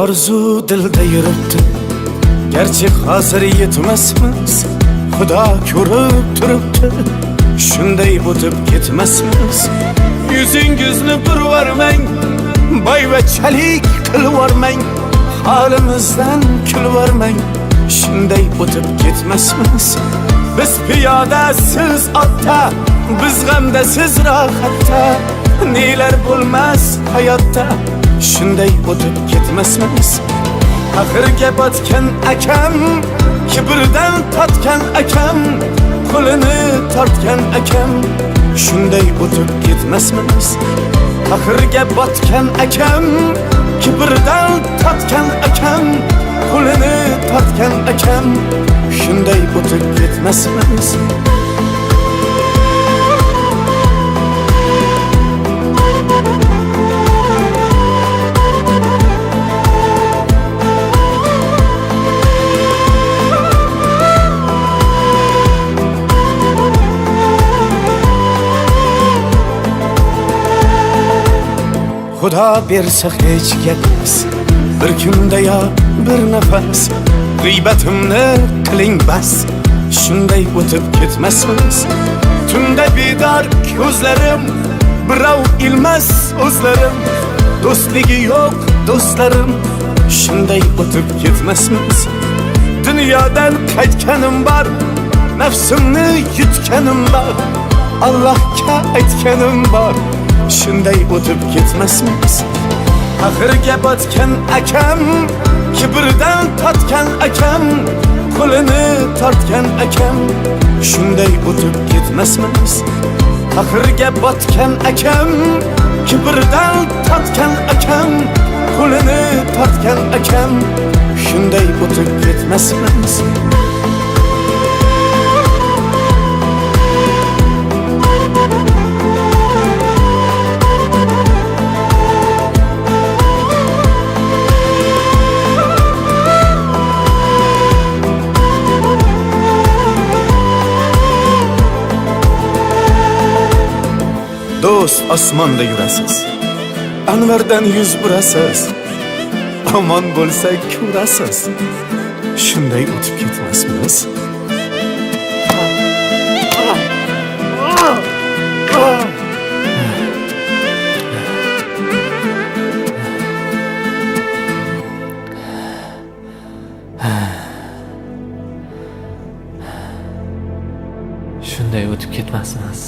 orzu dilda yuribdi, gerçi hozir yetmasmiz. Xudo ko'rib turibdi, shunday o'tib ketmasmiz. Yuzingizni burvarmang, boyvachalik qilvormang, holimizdan kulvormang, shunday o'tib ketmasmiz. Biz piyoda, siz otda, biz g'amda, siz rohatda, nelar bo'lmas hayotda, shunday o'tib ketmasmiz. Axirga botgan akam, kibrdan totgan akam, qo'lini tortgan akam, shunday o'tib ketmasmiz. Axirga botgan akam, kibrdan totgan akam, qo'lini tortgan akam, shunday o'tib ketmasmiz. Xudo bersa hech gapmas, bir kunda yo bir nafas, g'iybatimni qiling bas, shunday o'tib ketmasmiz. Tunda bedor ko'zlarim, birov ilmas o'zlarim, do'stligi yo'q do'stlarim, shunday o'tib ketmasmiz. Dunyodan qaytganim bor, nafsimni yutganim bor, Allohga aytganim bor, shunday o'tib ketmasmiz. Axirga botgan akam, kibrdan totgan akam, qo'lini tortgan akam, shunday o'tib ketmasmiz. Axirga botgan akam, kibrdan totgan akam, qo'lini tortgan akam, shunday o'tib ketmasmiz. Do'st, osmonda yurasiz, anvardan yuz burasiz, omon bo'lsak ko'rasiz, shunday o'tib ketmasmiz. Shunday o'tib ketmasmiz.